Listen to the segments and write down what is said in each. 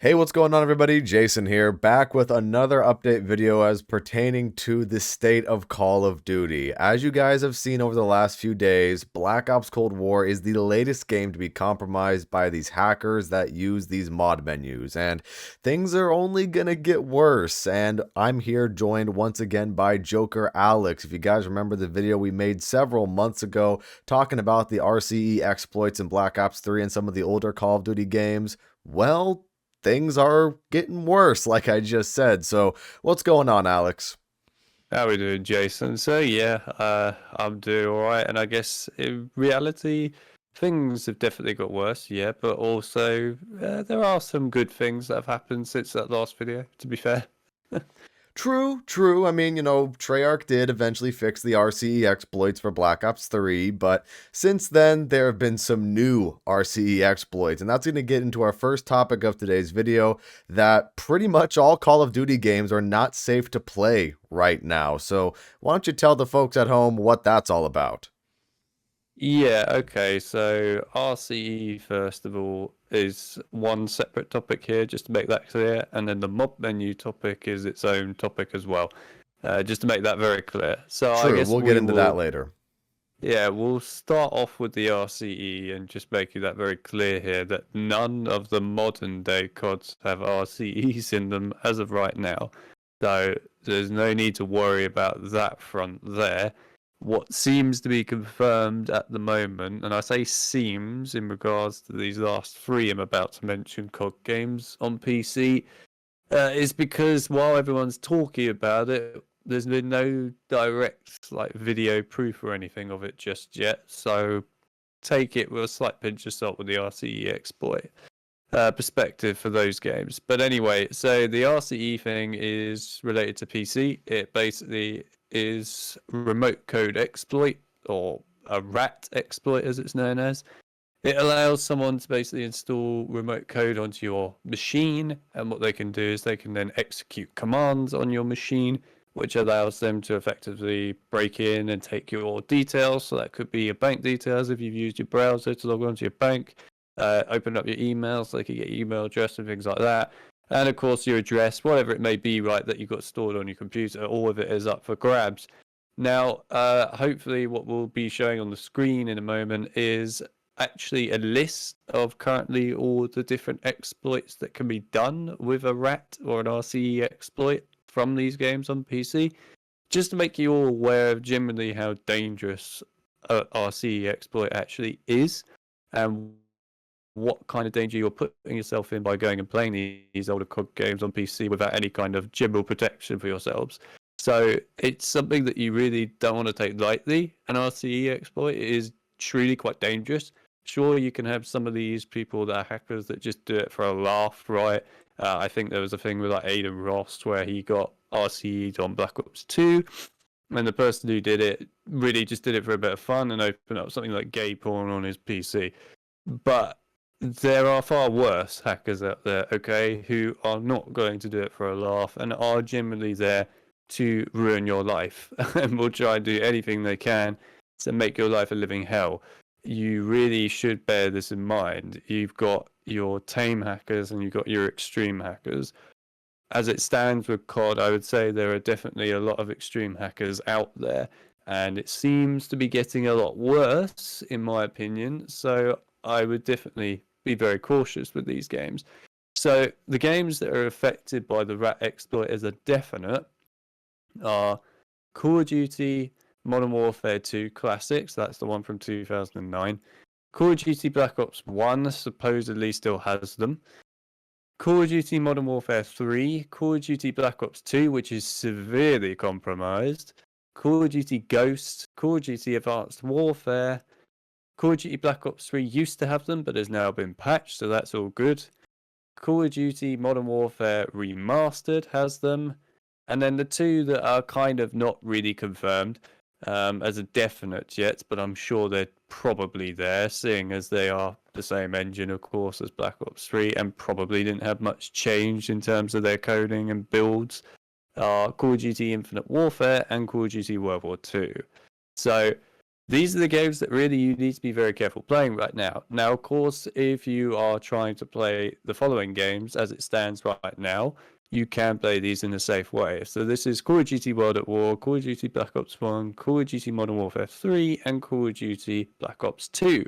Hey, what's going on, everybody? Jason here, back with another update video as pertaining to the state of Call of Duty. As you guys have seen over the last few days, Black Ops Cold War is the latest game to be compromised by these hackers that use these mod menus, and things are only gonna get worse. And I'm here joined once again by Joker Alex. If you guys remember the video we made several months ago talking about the RCE exploits in Black Ops 3 and some of the older Call of Duty games, well, things are getting worse, like I just said. So, what's going on, Alex? How we doing, Jason? I'm doing all right, and I guess in reality, things have definitely got worse. Yeah, but also there are some good things that have happened since that last video. To be fair. True, true. I mean, Treyarch did eventually fix the RCE exploits for Black Ops 3, but since then, there have been some new RCE exploits, and that's going to get into our first topic of today's video, that pretty much all Call of Duty games are not safe to play right now. So, why don't you tell the folks at home what that's all about? Yeah, okay. So RCE, first of all, is one separate topic here, just to make that clear. And then the mob menu topic is its own topic as well, just to make that very clear. So I True, guess we'll get we into that will, later. yeah, we'll start off with the RCE and just making that very clear here that none of the modern day CODs have RCEs in them as of right now. So there's no need to worry about that front there. What seems to be confirmed at the moment, and I say seems in regards to these last three I'm about to mention COD games on PC, is because while everyone's talking about it, there's been no direct like video proof or anything of it just yet. So take it with a slight pinch of salt with the RCE exploit perspective for those games. But anyway, so the RCE thing is related to PC. It basically is remote code exploit or a rat exploit as it's known as. It allows someone to basically install remote code onto your machine, and what they can do is they can then execute commands on your machine, which allows them to effectively break in and take your details. So that could be your bank details if you've used your browser to log onto your bank, open up your emails, so they can get your email address and things like that. And of course, your address, whatever it may be, right, that you've got stored on your computer, all of it is up for grabs. Now, hopefully, what we'll be showing on the screen in a moment is actually a list of currently all the different exploits that can be done with a rat or an RCE exploit from these games on PC, just to make you all aware of generally how dangerous a RCE exploit actually is and what kind of danger you're putting yourself in by going and playing these older COD games on PC without any kind of general protection for yourselves. So it's something that you really don't want to take lightly. An RCE exploit is truly quite dangerous. Sure, you can have some of these people that are hackers that just do it for a laugh, right? I think there was a thing with like Aiden Ross where he got RCE'd on Black Ops 2, and the person who did it really just did it for a bit of fun and opened up something like gay porn on his PC. But there are far worse hackers out there, okay, who are not going to do it for a laugh and are generally there to ruin your life and will try and do anything they can to make your life a living hell. You really should bear this in mind. You've got your tame hackers and you've got your extreme hackers. As it stands with COD, I would say there are definitely a lot of extreme hackers out there, and it seems to be getting a lot worse, in my opinion. So I would definitely be very cautious with these games. So the games that are affected by the rat exploit as a definite are Call of Duty Modern Warfare 2 Classics, that's the one from 2009. Call of Duty Black Ops 1 supposedly still has them. Call of Duty Modern Warfare 3, Call of Duty Black Ops 2, which is severely compromised, Call of Duty Ghost, Call of Duty Advanced Warfare, Call of Duty Black Ops 3 used to have them, but has now been patched, so that's all good. Call of Duty Modern Warfare Remastered has them. And then the two that are kind of not really confirmed as a definite yet, but I'm sure they're probably there, seeing as they are the same engine, of course, as Black Ops 3, and probably didn't have much change in terms of their coding and builds, are Call of Duty Infinite Warfare and Call of Duty World War 2. So these are the games that really you need to be very careful playing right now. Now, of course, if you are trying to play the following games as it stands right now, you can play these in a safe way. So this is Call of Duty World at War, Call of Duty Black Ops 1, Call of Duty Modern Warfare 3, and Call of Duty Black Ops 2.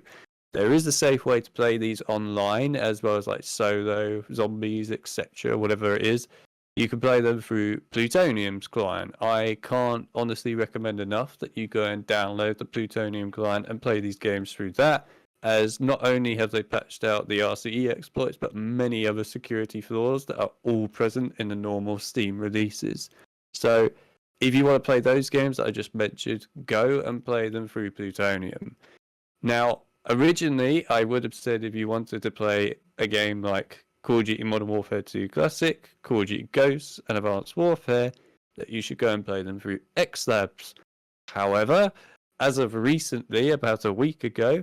There is a safe way to play these online, as well as like solo, zombies, etc., whatever it is. You can play them through Plutonium's client. I can't honestly recommend enough that you go and download the Plutonium client and play these games through that, as not only have they patched out the RCE exploits, but many other security flaws that are all present in the normal Steam releases. So if you want to play those games that I just mentioned, go and play them through Plutonium. Now, originally, I would have said if you wanted to play a game like Call of Duty Modern Warfare 2 Classic, Call of Duty Ghosts, and Advanced Warfare, that you should go and play them through XLabs. However, as of recently, about a week ago,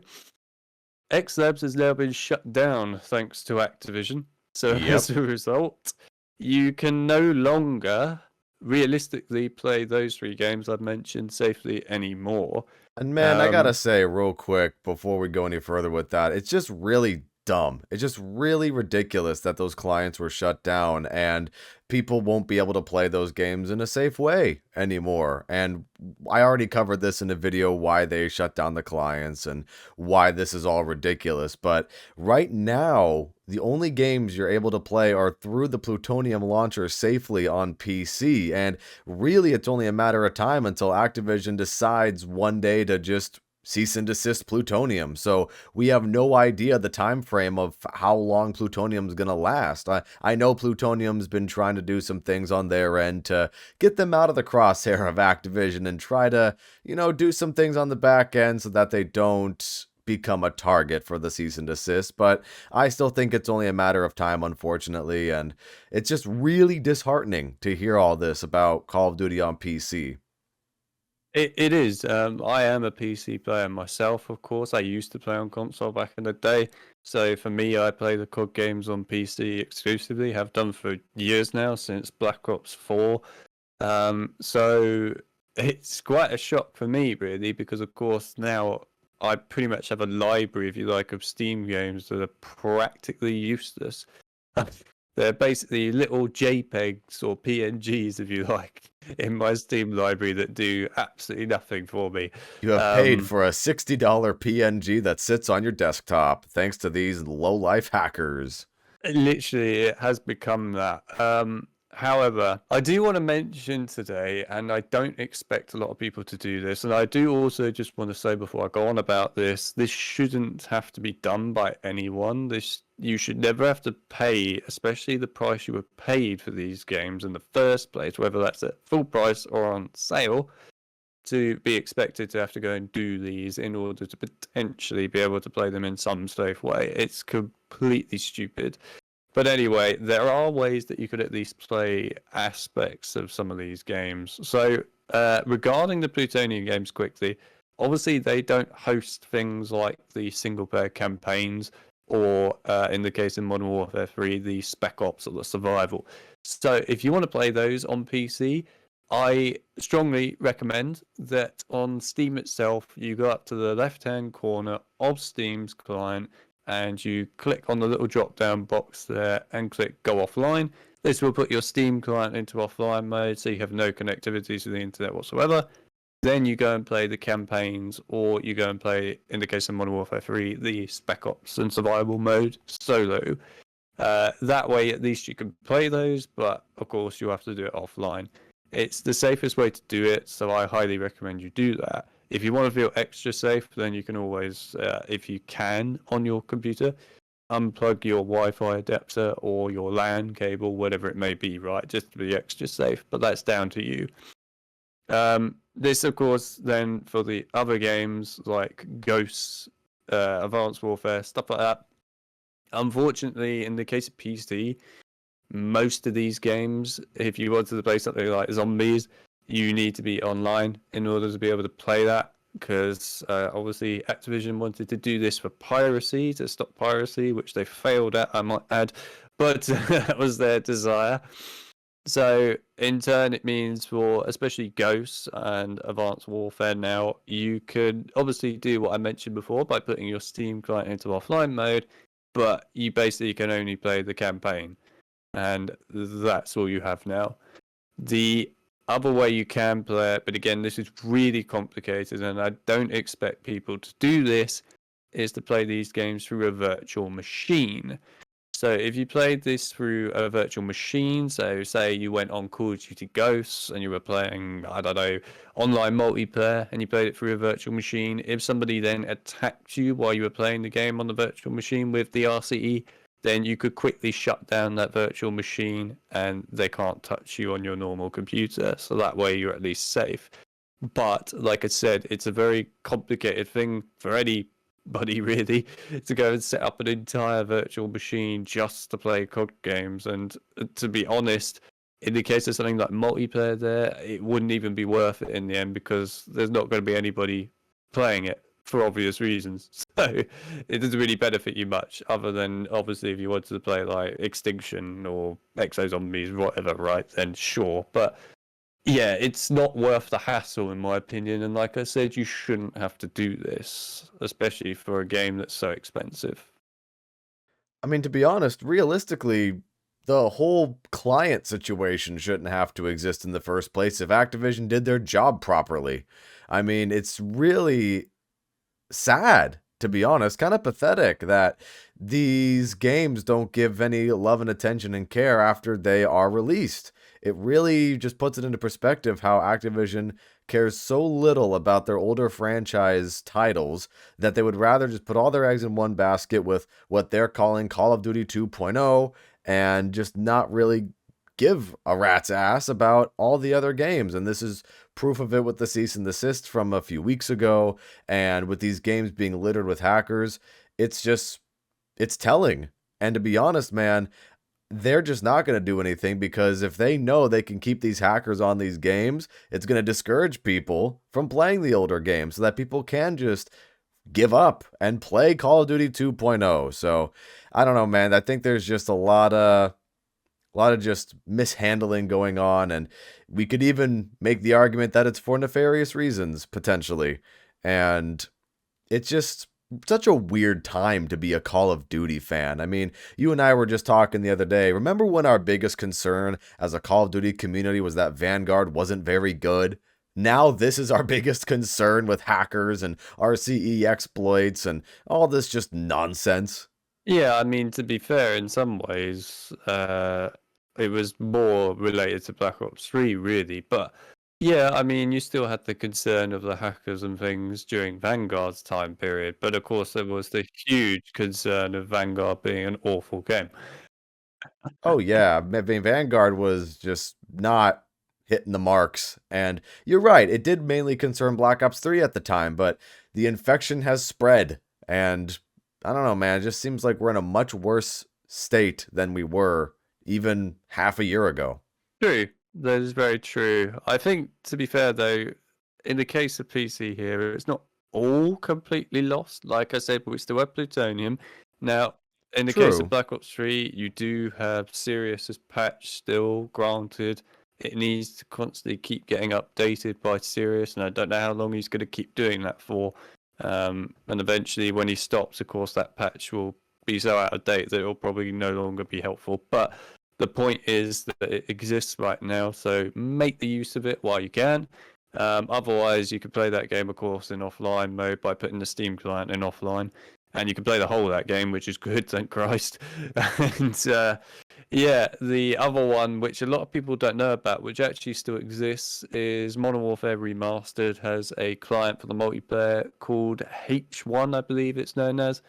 XLabs has now been shut down thanks to Activision. So as a result, you can no longer realistically play those 3 games I've mentioned safely anymore. And man, I gotta say real quick before we go any further with that, it's just really dumb. It's just really ridiculous that those clients were shut down and people won't be able to play those games in a safe way anymore. And I already covered this in a video why they shut down the clients and why this is all ridiculous. But right now, the only games you're able to play are through the Plutonium launcher safely on PC. And really, it's only a matter of time until Activision decides one day to just cease and desist Plutonium. So we have no idea the time frame of how long Plutonium's going to last. I know Plutonium's been trying to do some things on their end to get them out of the crosshair of Activision and try to, do some things on the back end so that they don't become a target for the cease and desist, but I still think it's only a matter of time, unfortunately, and it's just really disheartening to hear all this about Call of Duty on PC. It is. I am a PC player myself, of course. I used to play on console back in the day. So for me, I play the COD games on PC exclusively. Have done for years now, since Black Ops 4. So it's quite a shock for me, really, because of course now I pretty much have a library, if you like, of Steam games that are practically useless. They're basically little JPEGs or PNGs, if you like, in my Steam library that do absolutely nothing for me. You have paid for a $60 PNG that sits on your desktop, thanks to these low-life hackers. Literally, it has become that. However, I do want to mention today, and I don't expect a lot of people to do this, and I do also just want to say before I go on about this shouldn't have to be done by anyone. You should never have to pay, especially the price you were paid for these games in the first place, whether that's at full price or on sale, to be expected to have to go and do these in order to potentially be able to play them in some safe way. It's completely stupid. But anyway, there are ways that you could at least play aspects of some of these games. So regarding the Plutonium games quickly, obviously they don't host things like the single-player campaigns or, in the case of Modern Warfare 3, the Spec Ops or the Survival. So if you want to play those on PC, I strongly recommend that on Steam itself, you go up to the left-hand corner of Steam's client and you click on the little drop-down box there and click Go Offline. This will put your Steam client into offline mode, so you have no connectivity to the internet whatsoever. Then you go and play the campaigns, or you go and play, in the case of Modern Warfare 3, the Spec Ops and Survival mode solo. That way, at least you can play those, but of course, you have to do it offline. It's the safest way to do it, so I highly recommend you do that. If you want to feel extra safe, then you can always, if you can, on your computer, unplug your Wi-Fi adapter or your LAN cable, whatever it may be, right? Just to be extra safe, but that's down to you. This, of course, then for the other games like Ghosts, Advanced Warfare, stuff like that. Unfortunately, in the case of PC, most of these games, if you wanted to play something like Zombies, you need to be online in order to be able to play that, because obviously Activision wanted to do this for piracy, to stop piracy, which they failed at, I might add, but that was their desire. So in turn, it means for especially Ghosts and Advanced Warfare now, you could obviously do what I mentioned before by putting your Steam client into offline mode, but you basically can only play the campaign, and that's all you have now. The other way you can play it, but again, this is really complicated, and I don't expect people to do this, is to play these games through a virtual machine. So if you played this through a virtual machine, so say you went on Call of Duty Ghosts and you were playing, I don't know, online multiplayer and you played it through a virtual machine, if somebody then attacked you while you were playing the game on the virtual machine with the RCE, then you could quickly shut down that virtual machine and they can't touch you on your normal computer. So that way you're at least safe. But like I said, it's a very complicated thing for anybody really to go and set up an entire virtual machine just to play COD games. And to be honest, in the case of something like multiplayer, there it wouldn't even be worth it in the end because there's not going to be anybody playing it for obvious reasons. So it doesn't really benefit you much, other than obviously if you wanted to play like Extinction or Exo Zombies, whatever, right? Then sure, but yeah, it's not worth the hassle, in my opinion. And like I said, you shouldn't have to do this, especially for a game that's so expensive. I mean, to be honest, realistically, the whole client situation shouldn't have to exist in the first place if Activision did their job properly. I mean, it's really sad, to be honest, kind of pathetic that these games don't give any love and attention and care after they are released. It really just puts it into perspective how Activision cares so little about their older franchise titles that they would rather just put all their eggs in one basket with what they're calling Call of Duty 2.0 and just not really give a rat's ass about all the other games. And this is proof of it with the cease and desist from a few weeks ago. And with these games being littered with hackers, it's telling. And to be honest, man, they're just not going to do anything because if they know they can keep these hackers on these games, it's going to discourage people from playing the older games so that people can just give up and play Call of Duty 2.0. So I don't know, man. I think there's just a lot of just mishandling going on, and we could even make the argument that it's for nefarious reasons potentially. And it's just such a weird time to be a Call of Duty fan. I mean, you and I were just talking the other day. Remember when our biggest concern as a Call of Duty community was that Vanguard wasn't very good? Now this is our biggest concern with hackers and RCE exploits and all this just nonsense. Yeah, I mean, to be fair, in some ways, it was more related to Black Ops 3, really. But yeah, I mean, you still had the concern of the hackers and things during Vanguard's time period. But of course, there was the huge concern of Vanguard being an awful game. Oh yeah, I mean, Vanguard was just not hitting the marks. And you're right, it did mainly concern Black Ops 3 at the time, but the infection has spread. And I don't know, man, it just seems like we're in a much worse state than we were even half a year ago. True, that is very true. I think, to be fair, though, in the case of PC here, it's not all completely lost. Like I said, but we still have plutonium. Now, in the case of True. Black Ops 3, you do have Sirius's patch still granted. It needs to constantly keep getting updated by Sirius, and I don't know how long he's going to keep doing that for. And eventually, when he stops, of course, that patch will be so out of date that it will probably no longer be helpful. But the point is that it exists right now, so make the use of it while you can. Otherwise, you can play that game, of course, in offline mode by putting the Steam client in offline, and you can play the whole of that game, which is good, thank Christ. And yeah, the other one, which a lot of people don't know about, which actually still exists, is Modern Warfare Remastered has a client for the multiplayer called H1, I believe it's known as.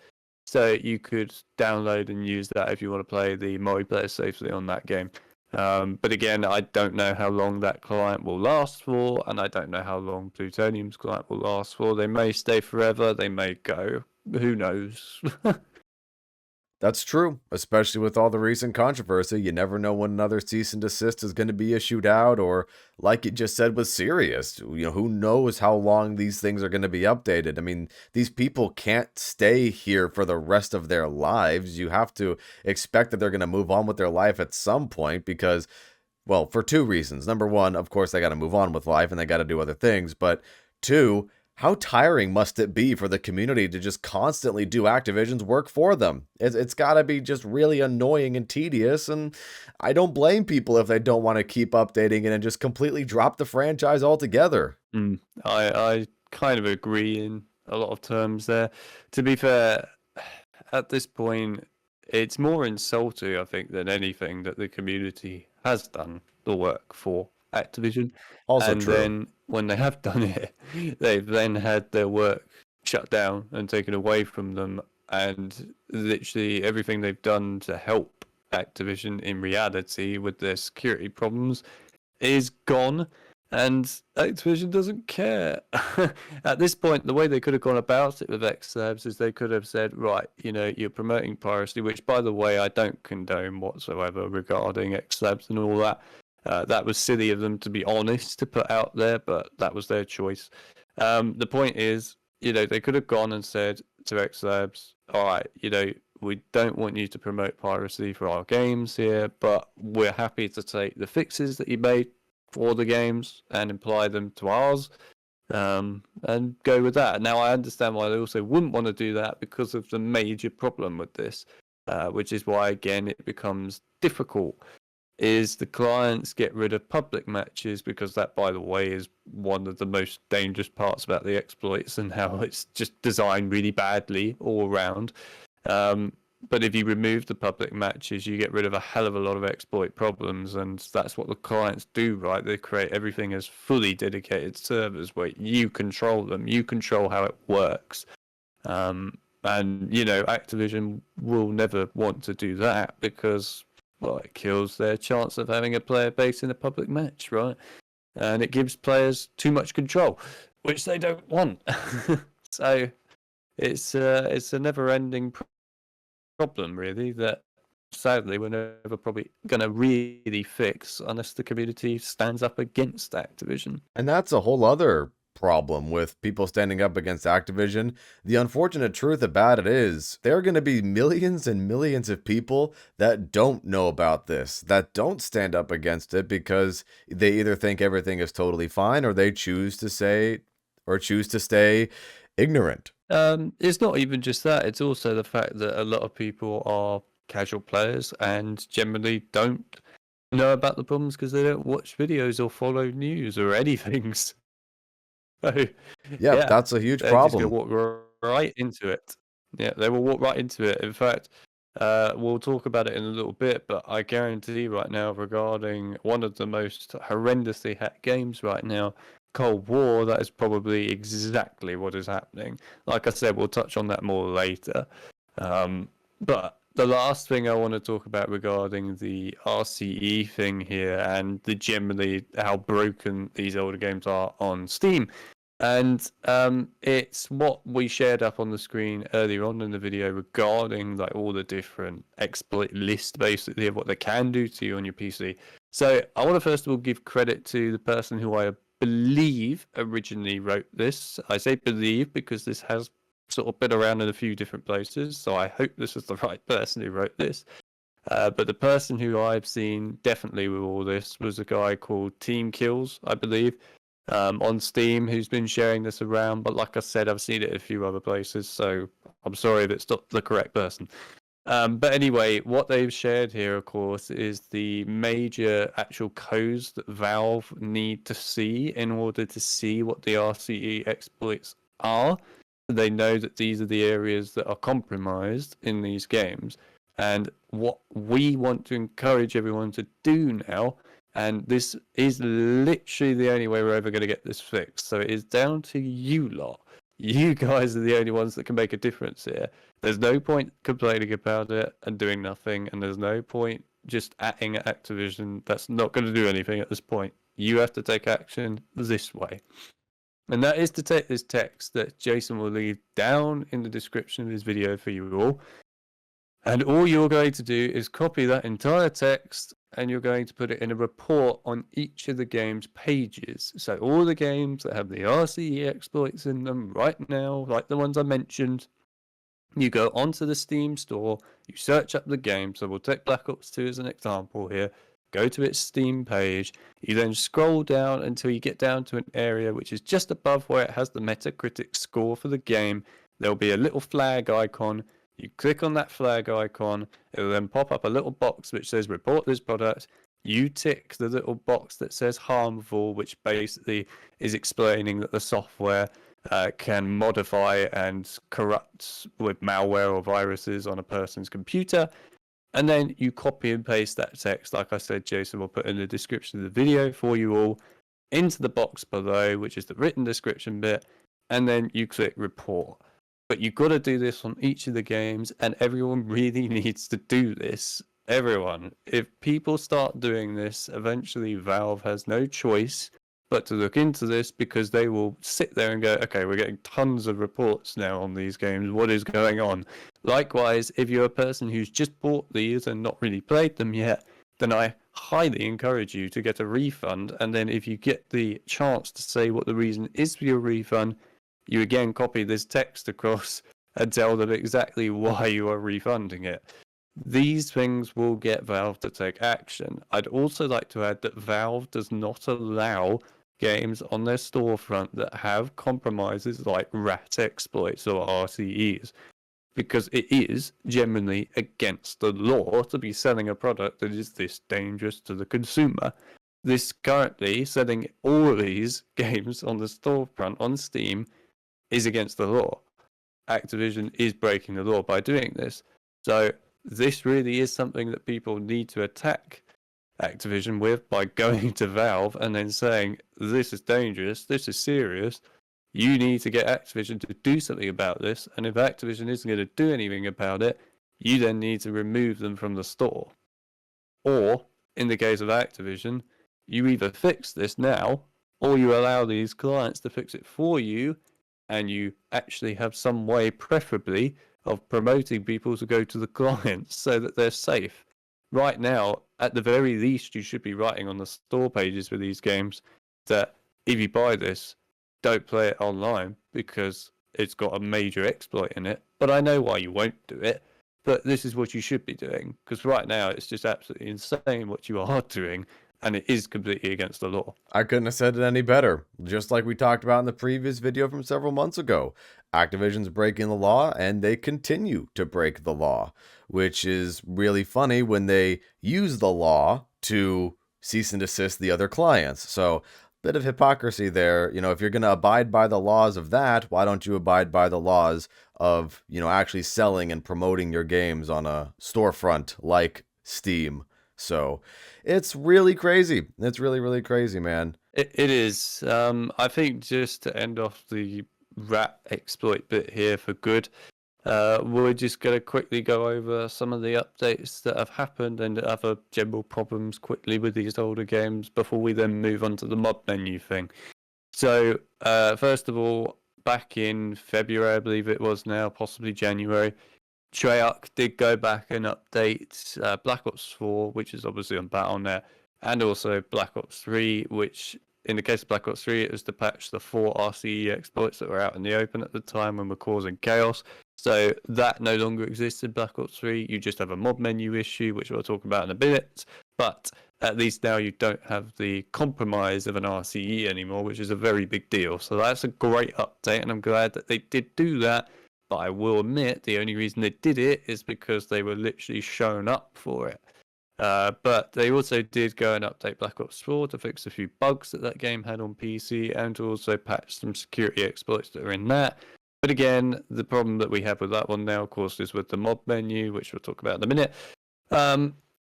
So you could download and use that if you want to play the multiplayer safely on that game. But again, I don't know how long that client will last for, and I don't know how long Plutonium's client will last for. They may stay forever, they may go. Who knows? That's true, especially with all the recent controversy. You never know when another cease and desist is going to be issued out, or like you just said with Sirius, who knows how long these things are going to be updated. I mean, these people can't stay here for the rest of their lives. You have to expect that they're going to move on with their life at some point because Well, for two reasons. Number one, of course, they got to move on with life and they got to do other things. But two, how tiring must it be for the community to just constantly do Activision's work for them? It's got to be just really annoying and tedious. And I don't blame people if they don't want to keep updating it and just completely drop the franchise altogether. I kind of agree in a lot of terms there. To be fair, at this point, it's more insulting, I think, than anything that the community has done the work for Activision. Also And true. then when they have done it, they've then had their work shut down and taken away from them. And literally everything they've done to help Activision in reality with their security problems is gone. And Activision doesn't care. At this point, the way they could have gone about it with XLabs is they could have said, right, you're promoting piracy, which, by the way, I don't condone whatsoever regarding XLabs and all that. That was silly of them, to be honest, to put out there, but that was their choice. The point is, they could have gone and said to XLabs, all right, we don't want you to promote piracy for our games here, but we're happy to take the fixes that you made for the games and apply them to ours, and go with that. Now, I understand why they also wouldn't want to do that because of the major problem with this, which is why, again, it becomes difficult, is the clients get rid of public matches, because that, by the way, is one of the most dangerous parts about the exploits and how it's just designed really badly all around. But if you remove the public matches, you get rid of a hell of a lot of exploit problems, and that's what the clients do, right? They create everything as fully dedicated servers where you control them, you control how it works. And, Activision will never want to do that because, well, it kills their chance of having a player base in a public match, right? And it gives players too much control, which they don't want. So it's a never-ending problem, really, that sadly we're never probably going to really fix unless the community stands up against Activision. And that's a whole other problem with people standing up against Activision. The unfortunate truth about it is there are going to be millions and millions of people that don't know about this, that don't stand up against it because they either think everything is totally fine or they choose to stay ignorant. It's not even just that, it's also the fact that a lot of people are casual players and generally don't know about the problems because they don't watch videos or follow news or anything. So, yeah, that's a huge they're problem. just going to walk right into it. Yeah, they will walk right into it. In fact, we'll talk about it in a little bit, but I guarantee right now, regarding one of the most horrendously hacked games right now, Cold War, that is probably exactly what is happening. Like I said, we'll touch on that more later. But the last thing I want to talk about regarding the RCE thing here and the generally how broken these older games are on Steam. And it's what we shared up on the screen earlier on in the video regarding like all the different exploit list basically of what they can do to you on your PC. So I want to first of all give credit to the person who I believe originally wrote this. I say believe because this has sort of been around in a few different places, so I hope this is the right person who wrote this. But the person who I've seen definitely with all this was a guy called Team Kills, I believe, on Steam, who's been sharing this around. But like I said, I've seen it a few other places, so I'm sorry if it's not the correct person. But anyway, what they've shared here, of course, is the major actual codes that Valve need to see in order to see what the RCE exploits are. They know that these are the areas that are compromised in these games. And what we want to encourage everyone to do now, and this is literally the only way we're ever going to get this fixed. So it is down to you lot. You guys are the only ones that can make a difference here. There's no point complaining about it and doing nothing, and there's no point just acting at Activision. That's not going to do anything at this point. You have to take action this way. And that is to take this text that Jason will leave down in the description of this video for you all. And all you're going to do is copy that entire text and you're going to put it in a report on each of the game's pages. So all the games that have the RCE exploits in them right now, like the ones I mentioned, you go onto the Steam store, you search up the game. So we'll take Black Ops 2 as an example here. go to its Steam page. You then scroll down until you get down to an area which is just above where it has the Metacritic score for the game. There'll be a little flag icon. You click on that flag icon. It'll then pop up a little box which says report this product. You tick the little box that says harmful, which basically is explaining that the software can modify and corrupt with malware or viruses on a person's computer. And then you copy and paste that text, like I said, Jason will put in the description of the video for you all, into the box below, which is the written description bit, and then you click report. But you've got to do this on each of the games, and everyone really needs to do this. Everyone. If people start doing this, eventually Valve has no choice but to look into this, because they will sit there and go, okay, we're getting tons of reports now on these games. What is going on? Likewise, if you're a person who's just bought these and not really played them yet, then I highly encourage you to get a refund. And then if you get the chance to say what the reason is for your refund, you again copy this text across and tell them exactly why you are refunding it. These things will get Valve to take action. I'd also like to add that Valve does not allow games on their storefront that have compromises like rat exploits or RCEs, because it is generally against the law to be selling a product that is this dangerous to the consumer. This currently selling all these games on the storefront on Steam is against the law. Activision is breaking the law by doing this. So this really is something that people need to attack Activision with, by going to Valve and then saying, this is dangerous, this is serious, you need to get Activision to do something about this, and if Activision isn't going to do anything about it, you then need to remove them from the store. Or, in the case of Activision, you either fix this now, or you allow these clients to fix it for you, and you actually have some way, preferably, of promoting people to go to the clients so that they're safe. Right now, at the very least, you should be writing on the store pages for these games that if you buy this, don't play it online because it's got a major exploit in it. But I know why you won't do it. But this is what you should be doing, because right now it's just absolutely insane what you are doing, and it is completely against the law. I couldn't have said it any better. Just like we talked about in the previous video from several months ago, Activision's breaking the law, and they continue to break the law, which is really funny when they use the law to cease and desist the other clients. So, bit of hypocrisy there. You know, if you're going to abide by the laws of that, why don't you abide by the laws of, you know, actually selling and promoting your games on a storefront like Steam? So it's really crazy. It's really, really crazy, man. It is. I think just to end off the rat exploit bit here for good, we're just going to quickly go over some of the updates that have happened and other general problems quickly with these older games before we then move on to the mod menu thing. So, first of all, back in February, I believe it was now, possibly January, Treyarch did go back and update Black Ops 4, which is obviously on Battle.net, and also Black Ops 3, which, in the case of Black Ops 3, it was to patch the 4 RCE exploits that were out in the open at the time and were causing chaos. So that no longer exists in Black Ops 3. You just have a mod menu issue, which we'll talk about in a bit. But at least now you don't have the compromise of an RCE anymore, which is a very big deal. So that's a great update, and I'm glad that they did do that. But I will admit the only reason they did it is because they were literally shown up for it. But they also did go and update Black Ops 4 to fix a few bugs that that game had on PC, and to also patch some security exploits that are in that. But again, the problem that we have with that one now, of course, is with the mod menu, which we'll talk about in a minute.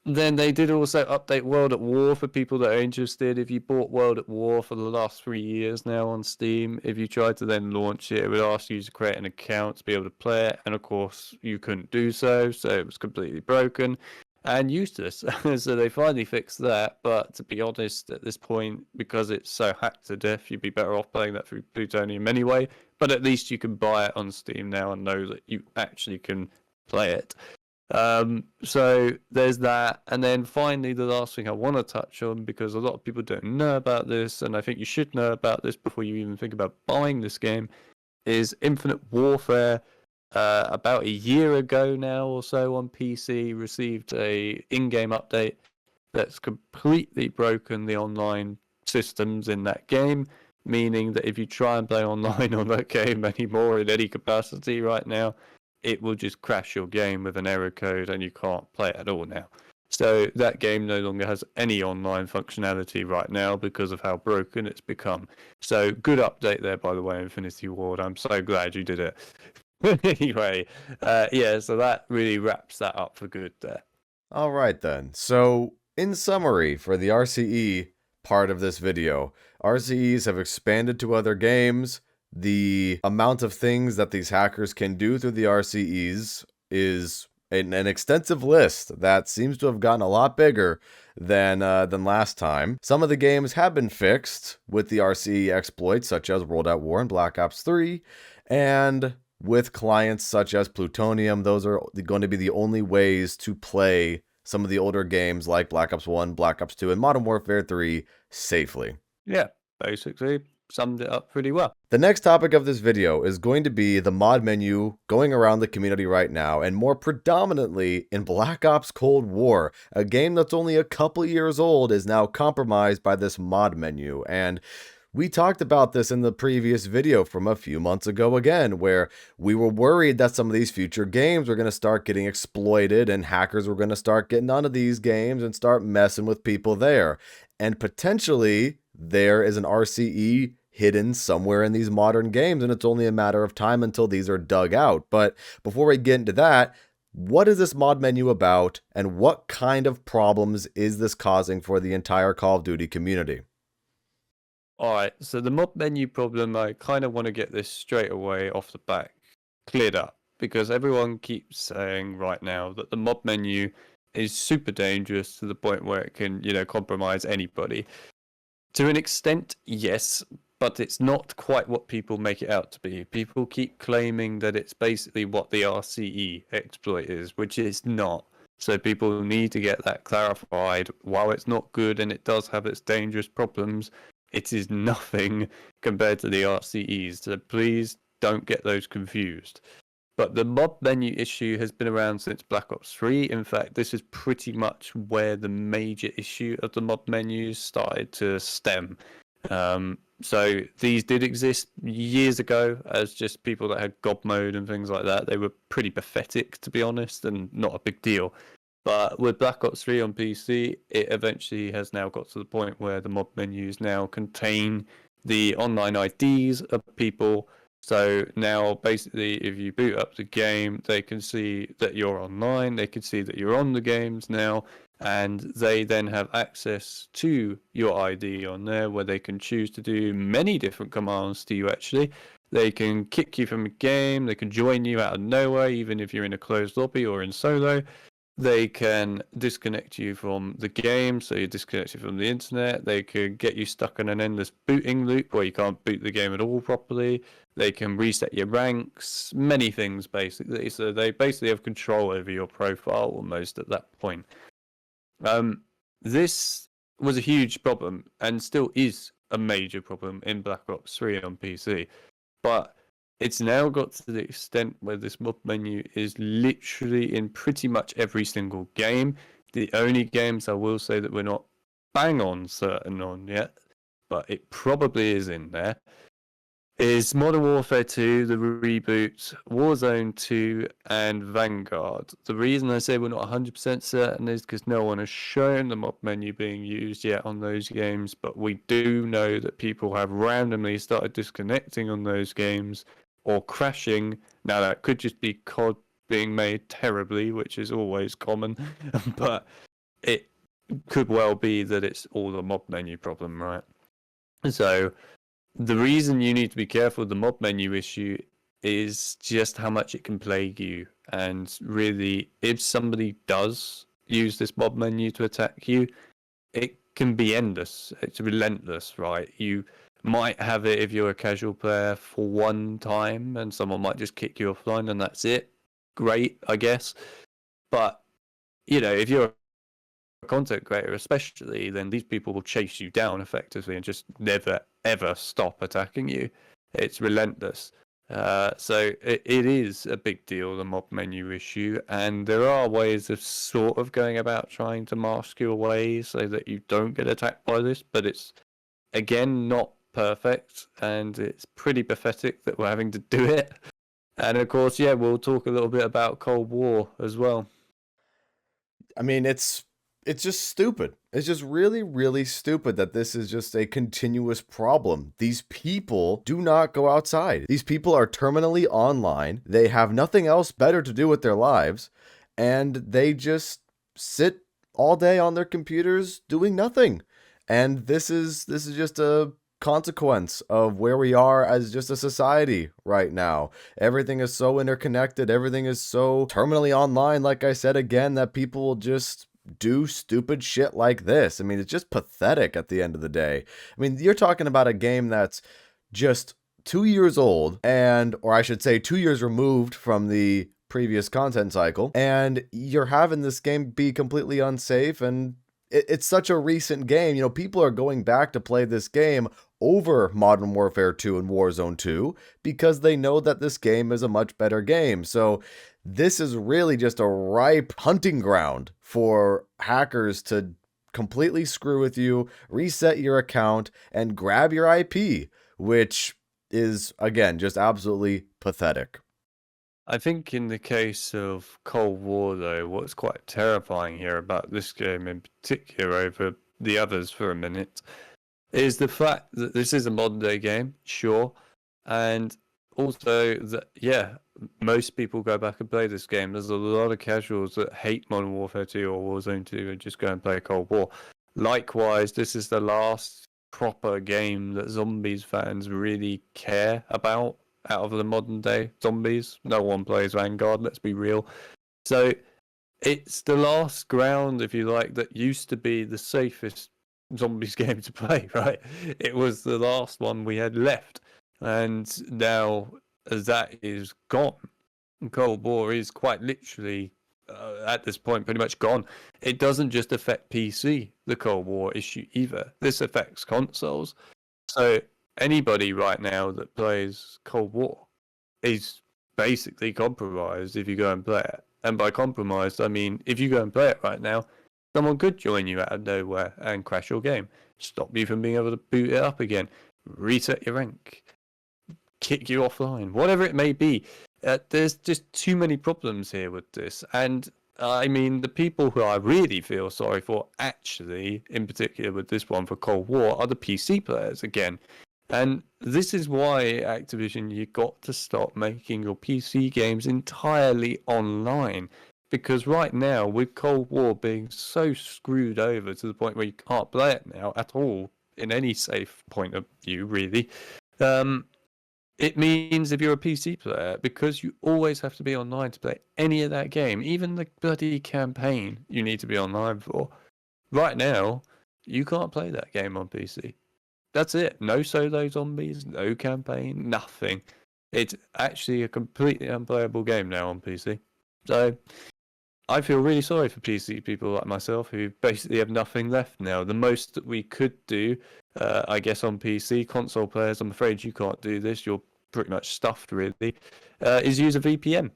Then they did also update World at War for people that are interested. If you bought World at War for the last 3 years now on Steam, if you tried to then launch it, it would ask you to create an account to be able to play it. And of course, you couldn't do so. So it was completely broken and useless. So they finally fixed that. But to be honest, at this point, because it's so hacked to death, you'd be better off playing that through Plutonium anyway. But at least you can buy it on Steam now and know that you actually can play it. So there's that. And then finally, the last thing I want to touch on, because a lot of people don't know about this, and I think you should know about this before you even think about buying this game, is Infinite Warfare. About a year ago now or so on PC, received a in-game update that's completely broken the online systems in that game, meaning that if you try and play online on that game anymore in any capacity right now, it will just crash your game with an error code and you can't play it at all now. So that game no longer has any online functionality right now because of how broken it's become. So good update there, by the way, Infinity Ward. I'm so glad you did it. Anyway, yeah, so that really wraps that up for good there. All right then. So, in summary, for the RCE part of this video, RCEs have expanded to other games. The amount of things that these hackers can do through the RCEs is an extensive list that seems to have gotten a lot bigger than last time. Some of the games have been fixed with the RCE exploits, such as World at War and Black Ops 3, and with clients such as Plutonium. Those are going to be the only ways to play some of the older games like Black Ops 1, Black Ops 2, and Modern Warfare 3 safely. Yeah, basically summed it up pretty well. The next topic of this video is going to be the mod menu going around the community right now, and more predominantly in Black Ops Cold War. A game that's only a couple years old is now compromised by this mod menu, and we talked about this in the previous video from a few months ago again, where we were worried that some of these future games were going to start getting exploited and hackers were going to start getting onto these games and start messing with people there. And potentially there is an RCE hidden somewhere in these modern games, and it's only a matter of time until these are dug out. But before we get into that, what is this mod menu about, and what kind of problems is this causing for the entire Call of Duty community? Alright, so the mod menu problem, I kind of want to get this straight away off the back cleared up, because everyone keeps saying right now that the mod menu is super dangerous to the point where it can, compromise anybody. To an extent, yes, but it's not quite what people make it out to be. People keep claiming that it's basically what the RCE exploit is, which it's not. So people need to get that clarified. While it's not good and it does have its dangerous problems, it is nothing compared to the RCEs. So please don't get those confused. But the mod menu issue has been around since Black Ops 3. In fact, this is pretty much where the major issue of the mod menus started to stem. So these did exist years ago as just people that had God mode and things like that. They were pretty pathetic, to be honest, and not a big deal. But with Black Ops 3 on PC, it eventually has now got to the point where the mod menus now contain the online IDs of people. So now, basically, if you boot up the game, they can see that you're online, they can see that you're on the games now, and they then have access to your ID on there, where they can choose to do many different commands to you, actually. They can kick you from a game, they can join you out of nowhere, even if you're in a closed lobby or in solo. They can disconnect you from the game, so you're disconnected from the internet. They could get you stuck in an endless booting loop where you can't boot the game at all properly. They can reset your ranks, many things basically. So they basically have control over your profile almost at that point. This was a huge problem and still is a major problem in Black Ops 3 on PC. But it's now got to the extent where this mod menu is literally in pretty much every single game. The only games I will say that we're not bang on certain on yet, but it probably is in there, is Modern Warfare 2, the reboot, Warzone 2, and Vanguard. The reason I say we're not 100% certain is because no one has shown the mod menu being used yet on those games, but we do know that people have randomly started disconnecting on those games or crashing. Now, that could just be COD being made terribly, which is always common, but it could well be that it's all the mod menu problem, right? So the reason you need to be careful with the mod menu issue is just how much it can plague you. And really, if somebody does use this mod menu to attack you, it can be endless. It's relentless, right? You might have it if you're a casual player for one time and someone might just kick you offline and that's it. Great, I guess. But, if you're a content creator especially, then these people will chase you down effectively and just never, ever stop attacking you. It's relentless. So it is a big deal, the mob menu issue, and there are ways of sort of going about trying to mask your way so that you don't get attacked by this, but it's again not perfect, and it's pretty pathetic that we're having to do it. And of course, yeah, we'll talk a little bit about Cold War as well. I mean, it's just stupid. It's just really, really stupid that this is just a continuous problem. These people do not go outside. These people are terminally online. They have nothing else better to do with their lives, and they just sit all day on their computers doing nothing. And this is just a consequence of where we are as just a society right now. Everything is so interconnected, everything is so terminally online, like I said again, that people will just do stupid shit like this. I mean, it's just pathetic at the end of the day. I mean, you're talking about a game that's just 2 years old, and, or I should say, 2 years removed from the previous content cycle, and you're having this game be completely unsafe, and it's such a recent game. You know, people are going back to play this game over Modern Warfare 2 and Warzone 2 because they know that this game is a much better game. So this is really just a ripe hunting ground for hackers to completely screw with you, reset your account, and grab your IP, which is, again, just absolutely pathetic. I think in the case of Cold War, though, what's quite terrifying here about this game in particular over the others for a minute is the fact that this is a modern day game, sure, and also that, yeah, most people go back and play this game. There's a lot of casuals that hate Modern Warfare 2 or Warzone 2 and just go and play Cold War. Likewise, this is the last proper game that zombies fans really care about out of the modern day zombies. No one plays Vanguard, let's be real. So it's the last ground, if you like, that used to be the safest zombies game to play, right? It was the last one we had left. And now that is gone. Cold War is quite literally at this point pretty much gone. It doesn't just affect PC, the Cold War issue either. This affects consoles. So anybody right now that plays Cold War is basically compromised if you go and play it. And by compromised, I mean if you go and play it right now, someone could join you out of nowhere and crash your game, stop you from being able to boot it up again, reset your rank, kick you offline, whatever it may be. There's just too many problems here with this. And I mean, the people who I really feel sorry for, actually, in particular with this one for Cold War, are the PC players again. And this is why, Activision, you got to stop making your PC games entirely online. Because right now, with Cold War being so screwed over to the point where you can't play it now at all, in any safe point of view, really, it means if you're a PC player, because you always have to be online to play any of that game, even the bloody campaign you need to be online for, right now, you can't play that game on PC. That's it. No solo zombies, no campaign, nothing. It's actually a completely unplayable game now on PC. So I feel really sorry for PC people like myself who basically have nothing left now. The most that we could do, I guess, on PC, console players, I'm afraid you can't do this. You're pretty much stuffed, really, is use a VPN.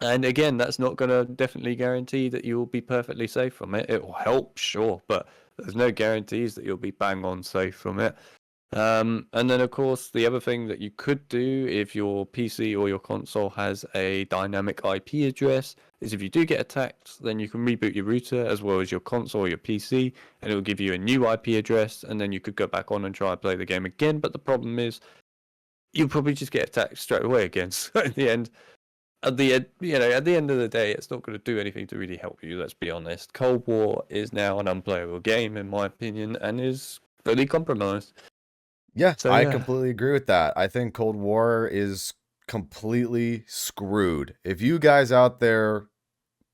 And again, that's not going to definitely guarantee that you'll be perfectly safe from it. It will help, sure, but there's no guarantees that you'll be bang on safe from it. And then, of course, the other thing that you could do if your PC or your console has a dynamic IP address is if you do get attacked, then you can reboot your router as well as your console or your PC, and it will give you a new IP address, and then you could go back on and try and play the game again. But the problem is, you'll probably just get attacked straight away again. So at the end, at the end of the day, it's not going to do anything to really help you. Let's be honest. Cold War is now an unplayable game, in my opinion, and is fully compromised. Yeah, So I yeah. completely agree with that. I think Cold War is completely screwed. If you guys out there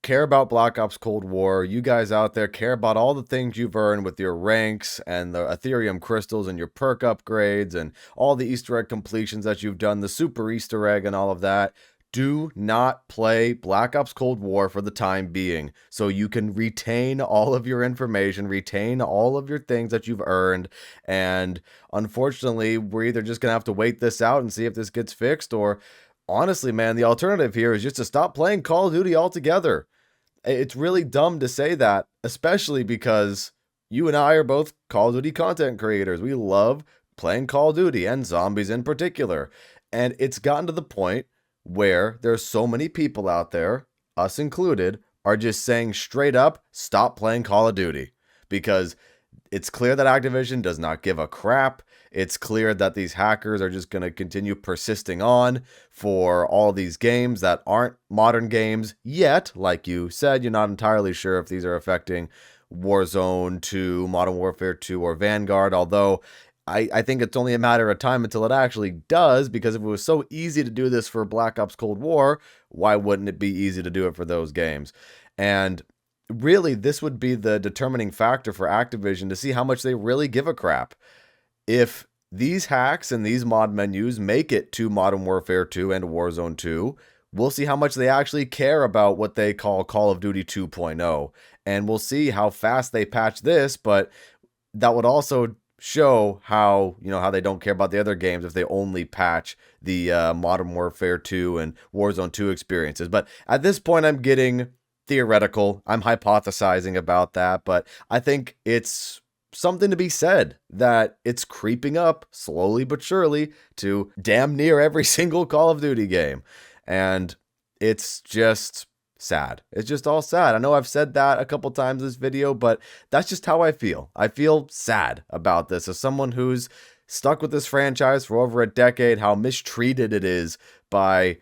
care about Black Ops Cold War, you guys out there care about all the things you've earned with your ranks and the Ethereum crystals and your perk upgrades and all the Easter egg completions that you've done, the super Easter egg and all of that, do not play Black Ops Cold War for the time being, so you can retain all of your information, retain all of your things that you've earned, and unfortunately, we're either just going to have to wait this out and see if this gets fixed, or honestly, man, the alternative here is just to stop playing Call of Duty altogether. It's really dumb to say that, especially because you and I are both Call of Duty content creators. We love playing Call of Duty and zombies in particular. And it's gotten to the point where there's so many people out there, us included, are just saying straight up, stop playing Call of Duty. Because it's clear that Activision does not give a crap. It's clear that these hackers are just going to continue persisting on for all these games that aren't modern games yet. Like you said, you're not entirely sure if these are affecting Warzone 2, Modern Warfare 2, or Vanguard, although I think it's only a matter of time until it actually does, because if it was so easy to do this for Black Ops Cold War, why wouldn't it be easy to do it for those games? And really, this would be the determining factor for Activision to see how much they really give a crap. If these hacks and these mod menus make it to Modern Warfare 2 and Warzone 2, we'll see how much they actually care about what they call Call of Duty 2.0. And we'll see how fast they patch this, but that would also show how, how they don't care about the other games if they only patch the Modern Warfare 2 and Warzone 2 experiences. But at this point, I'm getting theoretical. I'm hypothesizing about that, but I think it's something to be said that it's creeping up slowly but surely to damn near every single Call of Duty game. And it's just sad. It's just all sad. I know I've said that a couple times in this video, but that's just how I feel. I feel sad about this as someone who's stuck with this franchise for over a decade, how mistreated it is by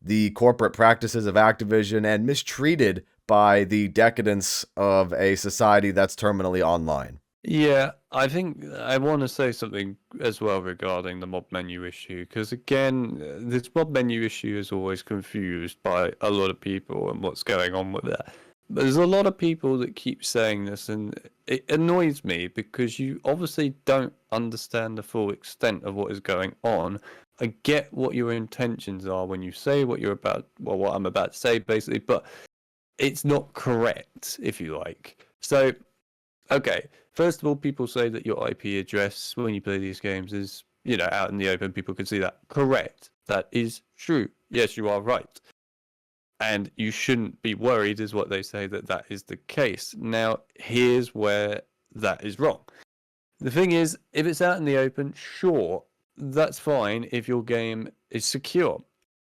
the corporate practices of Activision and mistreated by the decadence of a society that's terminally online. Yeah, I think I want to say something as well regarding the mob menu issue, because again, this mob menu issue is always confused by a lot of people and what's going on with it. But there's a lot of people that keep saying this, and it annoys me because you obviously don't understand the full extent of what is going on. I get what your intentions are when you say what you're about, well, what I'm about to say, basically, but it's not correct, if you like. So, okay, first of all, people say that your IP address when you play these games is, out in the open. People can see that. Correct. That is true. Yes, you are right. And you shouldn't be worried, is what they say, that is the case. Now, here's where that is wrong. The thing is, if it's out in the open, sure, that's fine if your game is secure.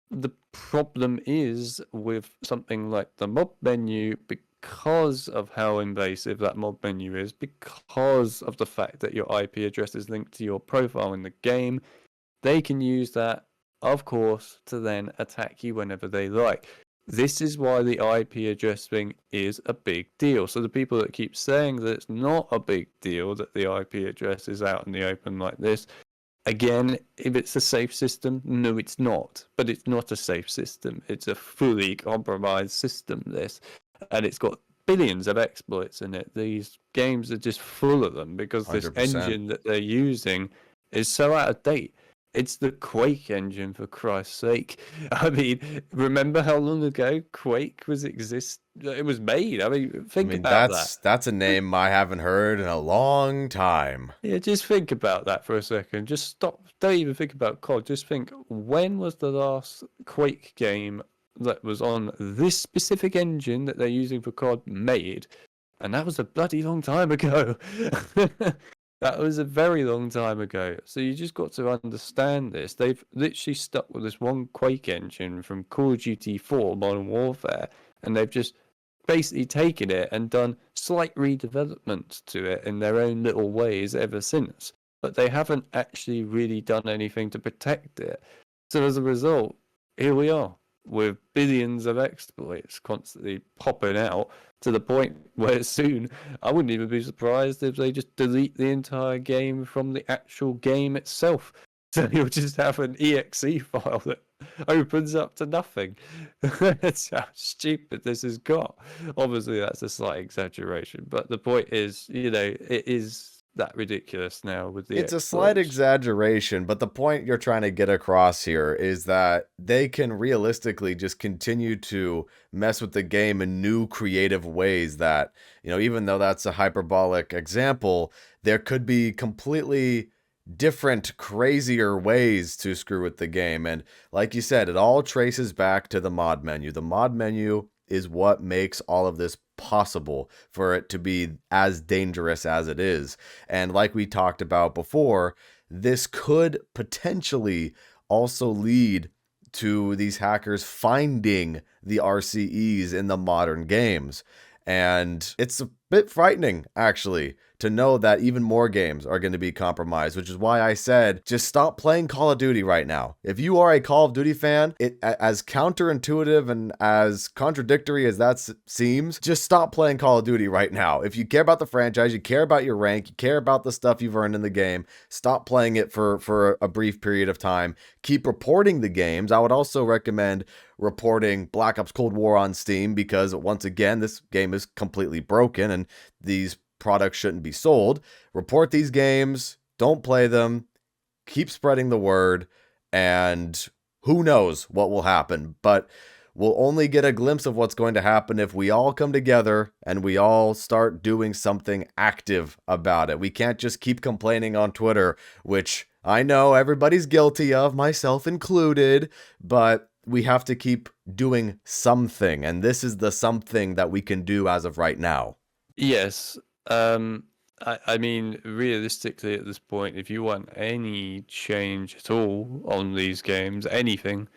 The problem is with something like the mob menu, because of how invasive that mob menu is, because of the fact that your IP address is linked to your profile in the game, they can use that, of course, to then attack you whenever they like. This is why the IP address thing is a big deal. So the people that keep saying that it's not a big deal that the IP address is out in the open like this, again, if it's a safe system, no, it's not. But it's not a safe system. It's a fully compromised system, this. And it's got billions of exploits in it. These games are just full of them because this 100%. engine that they're using is so out of date. It's the Quake engine, for Christ's sake. I mean, remember how long ago Quake was it was made? I mean, think about that. That's a name I haven't heard in a long time. Yeah, just think about that for a second. Just stop. Don't even think about COD. Just think, when was the last Quake game that was on this specific engine that they're using for COD made? And that was a bloody long time ago. That was a very long time ago. So you just got to understand this. They've literally stuck with this one Quake engine from Call of Duty 4 Modern Warfare, and they've just basically taken it and done slight redevelopments to it in their own little ways ever since. But they haven't actually really done anything to protect it. So as a result, here we are with billions of exploits constantly popping out, to the point where soon I wouldn't even be surprised if they just delete the entire game from the actual game itself. So you'll just have an exe file that opens up to nothing. That's how stupid this has got. Obviously, that's a slight exaggeration, but the point is, it is that ridiculous now with the It's a slight exploits. exaggeration, but the point you're trying to get across here is that they can realistically just continue to mess with the game in new creative ways that, even though that's a hyperbolic example, there could be completely different, crazier ways to screw with the game. And like you said, it all traces back to the mod menu. The mod menu is what makes all of this possible for it to be as dangerous as it is. And like we talked about before, this could potentially also lead to these hackers finding the RCEs in the modern games. And it's a bit frightening, actually, to know that even more games are going to be compromised, which is why I said just stop playing Call of Duty right now. If you are a Call of Duty fan, as counterintuitive and as contradictory as that seems, just stop playing Call of Duty right now. If you care about the franchise, you care about your rank, you care about the stuff you've earned in the game, stop playing it for a brief period of time. Keep reporting the games. I would also recommend reporting Black Ops Cold War on Steam because, once again, this game is completely broken and these products shouldn't be sold. Report these games, don't play them, keep spreading the word, and who knows what will happen. But we'll only get a glimpse of what's going to happen if we all come together and we all start doing something active about it. We can't just keep complaining on Twitter, which I know everybody's guilty of, myself included, but we have to keep doing something, and this is the something that we can do as of right now. Yes. I mean, realistically, at this point, if you want any change at all on these games, anything,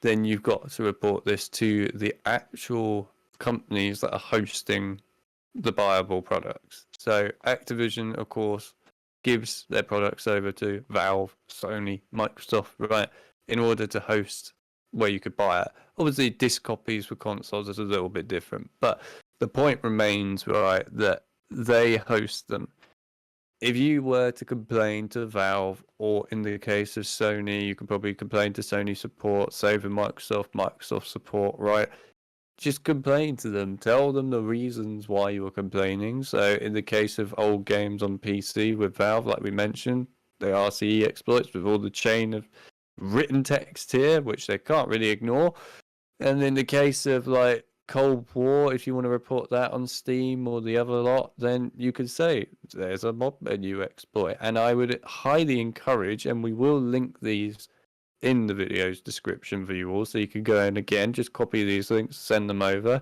then you've got to report this to the actual companies that are hosting the buyable products. So Activision, of course, gives their products over to Valve, Sony, Microsoft, right, in order to host where you could buy it. Obviously, disc copies for consoles is a little bit different, but the point remains, right, that they host them. If you were to complain to Valve, or in the case of Sony, you could probably complain to Sony support, save with Microsoft support, right? Just complain to them. Tell them the reasons why you were complaining. So in the case of old games on PC with Valve, like we mentioned, the RCE exploits with all the chain of written text here, which they can't really ignore. And in the case of like Cold War, if you want to report that on Steam or the other lot, then you could say there's a mod menu exploit. And I would highly encourage, and we will link these in the video's description for you all, so you can go in again, just copy these links, send them over,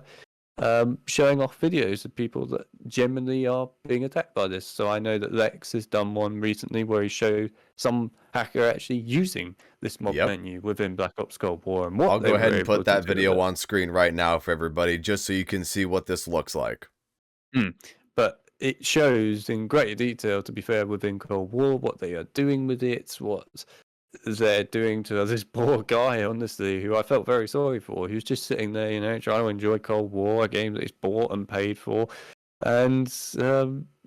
showing off videos of people that genuinely are being attacked by this. So I know that Lex has done one recently where he showed some hacker actually using this mod Yep. menu within Black Ops Cold War and what I'll they go were ahead and able put to that do with video it. on screen right now for everybody, just so you can see what this looks like. But it shows in great detail, to be fair, within Cold War, what they are doing with it, what they're doing to this poor guy, honestly, who I felt very sorry for. He was just sitting there, trying to enjoy Cold War, a game that he's bought and paid for. And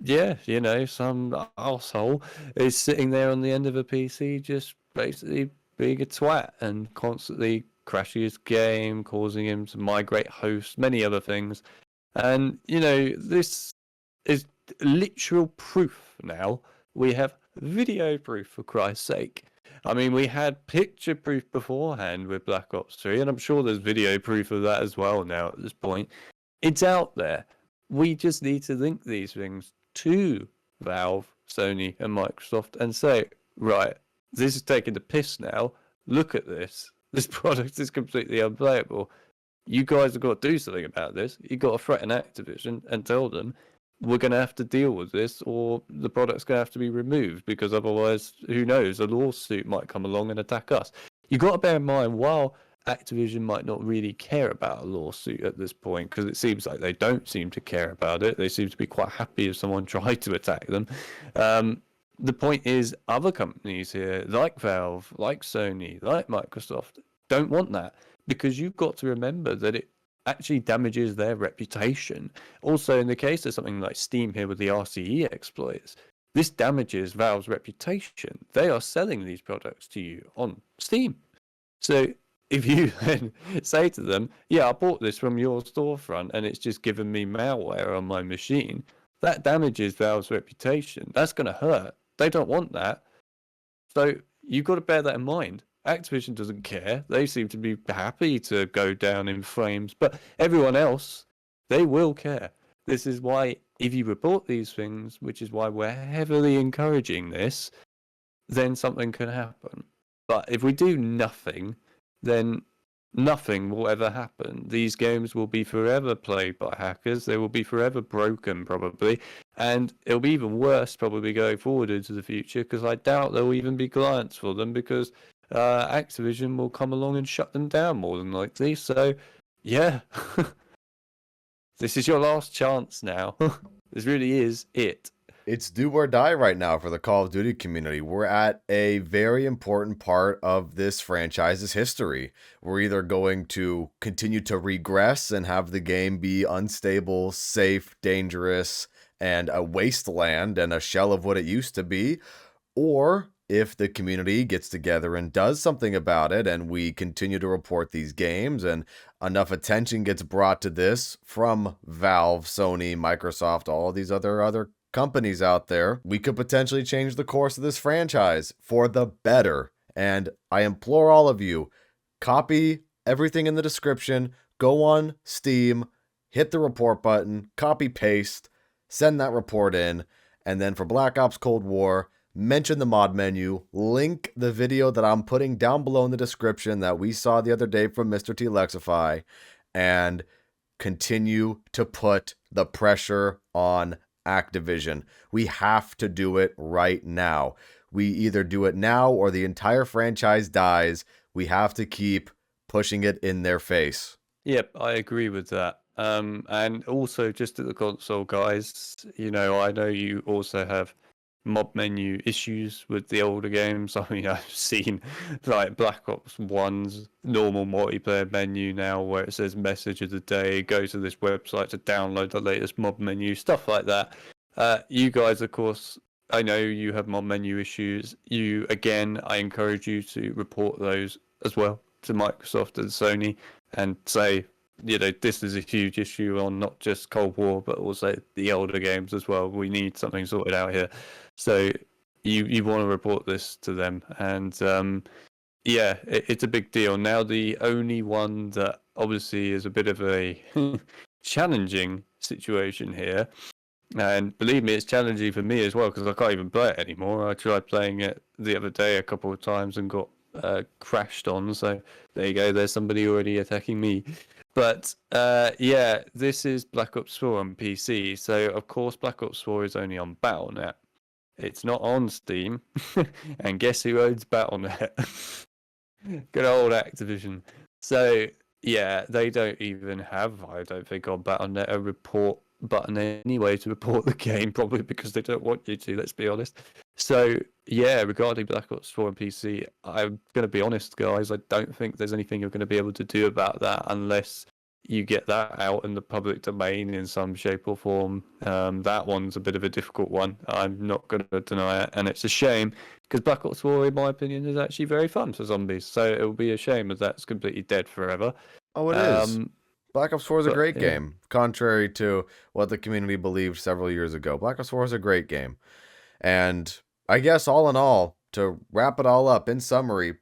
yeah, some asshole is sitting there on the end of a PC, just basically being a twat and constantly crashing his game, causing him to migrate hosts, many other things. And this is literal proof now. We have video proof, for Christ's sake. I mean, we had picture proof beforehand with Black Ops 3, and I'm sure there's video proof of that as well now at this point. It's out there. We just need to link these things to Valve, Sony, and Microsoft and say, right, this is taking the piss now. Look at this. This product is completely unplayable. You guys have got to do something about this. You've got to threaten Activision and tell them we're going to have to deal with this, or the product's going to have to be removed, because otherwise, who knows, a lawsuit might come along and attack us. You've got to bear in mind, while Activision might not really care about a lawsuit at this point, because it seems like they don't seem to care about it. They seem to be quite happy if someone tried to attack them. The point is, other companies here, like Valve, like Sony, like Microsoft, don't want that, because you've got to remember that it actually damages their reputation. Also, in the case of something like Steam here with the RCE exploits, this damages Valve's reputation. They are selling these products to you on Steam. So if you then say to them, yeah, I bought this from your storefront and it's just given me malware on my machine, that damages Valve's reputation. That's going to hurt. They don't want that. So you've got to bear that in mind. Activision doesn't care. They seem to be happy to go down in flames, but everyone else, they will care. This is why, if you report these things, which is why we're heavily encouraging this, then something can happen. But if we do nothing, then nothing will ever happen. These games will be forever played by hackers. They will be forever broken, probably. And it'll be even worse, probably, going forward into the future, because I doubt there will even be clients for them, because Activision will come along and shut them down more than likely. So, yeah. This is your last chance now. This really is it. It's do or die right now for the Call of Duty community. We're at a very important part of this franchise's history. We're either going to continue to regress and have the game be unstable, safe, dangerous, and a wasteland and a shell of what it used to be, or if the community gets together and does something about it and we continue to report these games and enough attention gets brought to this from Valve, Sony, Microsoft, all these other companies out there, we could potentially change the course of this franchise for the better. And I implore all of you, copy everything in the description, go on Steam, hit the report button, copy paste, send that report in, and then for Black Ops Cold War, mention the mod menu, link the video that I'm putting down below in the description that we saw the other day from Mr. T Lexify, and continue to put the pressure on Activision. We have to do it right now. We either do it now or the entire franchise dies. We have to keep pushing it in their face. Yep, I agree with that. And also, just at the console, guys, I know you also have mob menu issues with the older games. I mean, I've seen like Black Ops 1's normal multiplayer menu now where it says message of the day, go to this website to download the latest mob menu, stuff like that. You guys, of course, I know you have mob menu issues. I encourage you to report those as well to Microsoft and Sony and say, this is a huge issue on not just Cold War, but also the older games as well. We need something sorted out here. So you want to report this to them. And it's a big deal. Now, the only one that obviously is a bit of a challenging situation here, and believe me, it's challenging for me as well, because I can't even play it anymore. I tried playing it the other day a couple of times and got crashed on. So there you go. There's somebody already attacking me. But this is Black Ops 4 on PC. So of course Black Ops 4 is only on Battle.net. It's not on Steam. And guess who owns Battle.net? Good old Activision. So yeah, they don't even have, I don't think, on Battle.net a report button anyway to report the game, probably because they don't want you to, let's be honest. So yeah, regarding Black Ops 4 on PC, I'm going to be honest, guys, I don't think there's anything you're going to be able to do about that unless you get that out in the public domain in some shape or form. That one's a bit of a difficult one. I'm not going to deny it, and it's a shame because Black Ops 4, in my opinion, is actually very fun for zombies. So it will be a shame if that's completely dead forever. Oh, it is. Black Ops 4 is a great game, contrary to what the community believed several years ago. Black Ops 4 is a great game. And I guess all in all, to wrap it all up, in summary,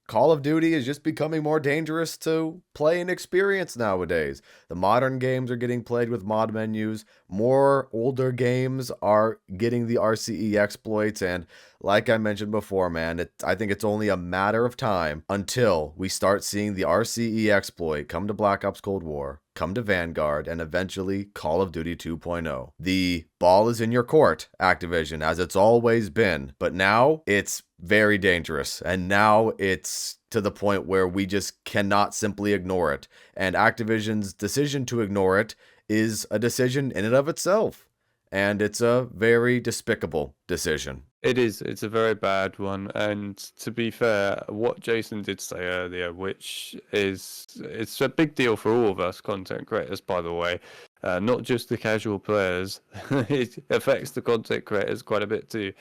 Call of Duty is just becoming more dangerous to play and experience nowadays. The modern games are getting played with mod menus. More older games are getting the RCE exploits. And like I mentioned before, man, I think it's only a matter of time until we start seeing the RCE exploit come to Black Ops Cold War, come to Vanguard, and eventually Call of Duty 2.0. The ball is in your court, Activision, as it's always been. But now it's very dangerous. And now it's to the point where we just cannot simply ignore it. And Activision's decision to ignore it is a decision in and of itself. And it's a very despicable decision. It is. It's a very bad one. And to be fair, what Jason did say earlier, which it's a big deal for all of us content creators, by the way, not just the casual players. It affects the content creators quite a bit too,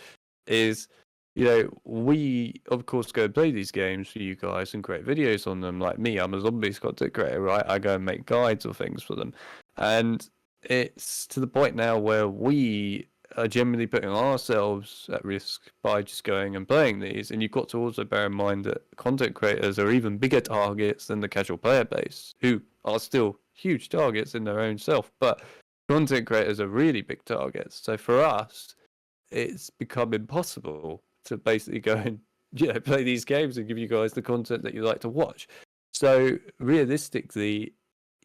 is, we of course go and play these games for you guys and create videos on them. Like me, I'm a zombies content creator, right? I go and make guides or things for them. And it's to the point now where we are generally putting ourselves at risk by just going and playing these. And you've got to also bear in mind that content creators are even bigger targets than the casual player base, who are still huge targets in their own self. But content creators are really big targets. So for us, it's become impossible to basically go and play these games and give you guys the content that you like to watch. So realistically,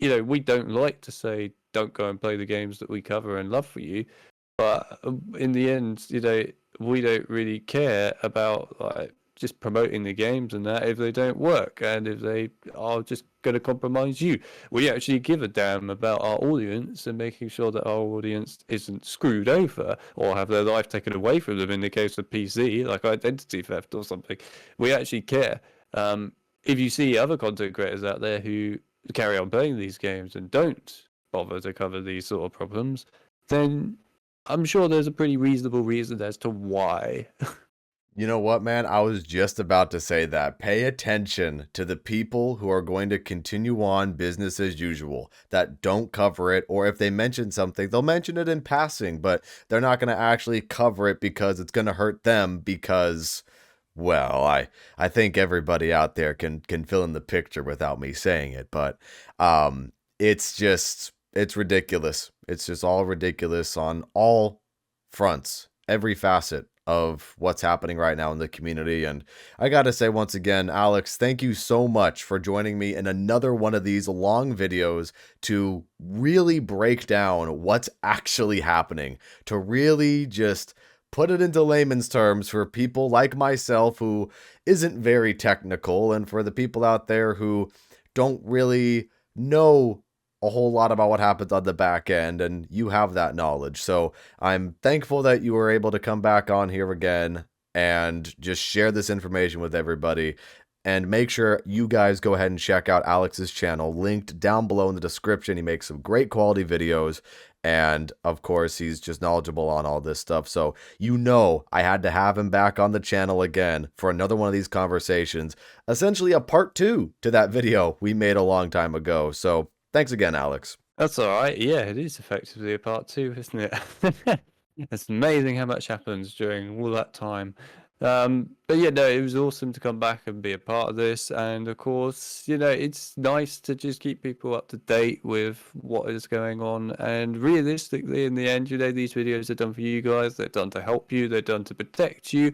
we don't like to say don't go and play the games that we cover and love for you, but in the end, we don't really care about like just promoting the games and that if they don't work and if they are just going to compromise you. We actually give a damn about our audience and making sure that our audience isn't screwed over or have their life taken away from them in the case of PC, like identity theft or something. We actually care. If you see other content creators out there who carry on playing these games and don't bother to cover these sort of problems, then I'm sure there's a pretty reasonable reason as to why. You know what, man? I was just about to say that. Pay attention to the people who are going to continue on business as usual, that don't cover it, or if they mention something, they'll mention it in passing, but they're not going to actually cover it because it's going to hurt them because, well, I think everybody out there can fill in the picture without me saying it, but it's ridiculous. It's just all ridiculous on all fronts, every facet of what's happening right now in the community. And I gotta say once again, Alex, thank you so much for joining me in another one of these long videos to really break down what's actually happening, to really just put it into layman's terms for people like myself who isn't very technical, and for the people out there who don't really know a whole lot about what happens on the back end, and you have that knowledge. So I'm thankful that you were able to come back on here again and just share this information with everybody. And make sure you guys go ahead and check out Alex's channel, linked down below in the description. He makes some great quality videos. And of course, he's just knowledgeable on all this stuff. So, I had to have him back on the channel again for another one of these conversations. Essentially a part 2 to that video we made a long time ago. So, thanks again, Alex. That's all right. Yeah, it is effectively a part 2, isn't it? It's amazing how much happens during all that time. But yeah, no, it was awesome to come back and be a part of this. And of course, it's nice to just keep people up to date with what is going on. And realistically, in the end, these videos are done for you guys. They're done to help you. They're done to protect you.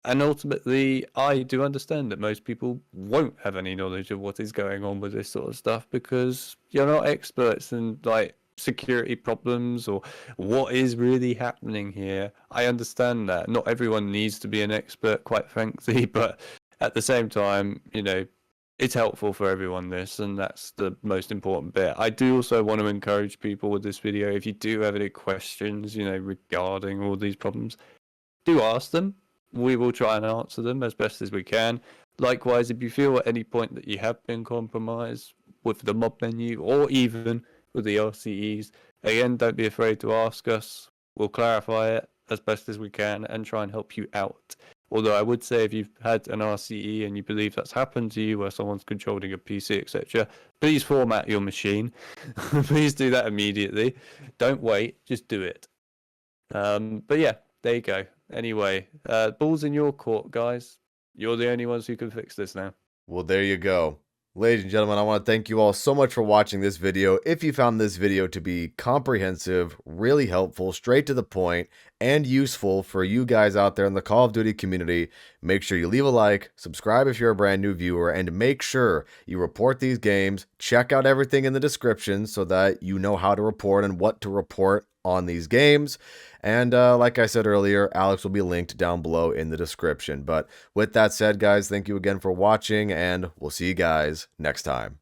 And ultimately, I do understand that most people won't have any knowledge of what is going on with this sort of stuff because you're not experts in like security problems or what is really happening here. I understand that. Not everyone needs to be an expert, quite frankly, but at the same time, it's helpful for everyone, this, and that's the most important bit. I do also want to encourage people with this video, if you do have any questions, regarding all these problems, do ask them. We will try and answer them as best as we can. Likewise, if you feel at any point that you have been compromised with the mob menu or even with the RCEs, again, don't be afraid to ask us. We'll clarify it as best as we can and try and help you out. Although I would say if you've had an RCE and you believe that's happened to you where someone's controlling a PC, etc., please format your machine. Please do that immediately. Don't wait, just do it. But yeah, there you go. Anyway, ball's in your court, guys. You're the only ones who can fix this now. Well, there you go. Ladies and gentlemen, I want to thank you all so much for watching this video. If you found this video to be comprehensive, really helpful, straight to the point, and useful for you guys out there in the Call of Duty community, make sure you leave a like, subscribe if you're a brand new viewer, and make sure you report these games. Check out everything in the description so that you know how to report and what to report on these games. And like I said earlier, Alex will be linked down below in the description. But with that said, guys, thank you again for watching, and we'll see you guys next time.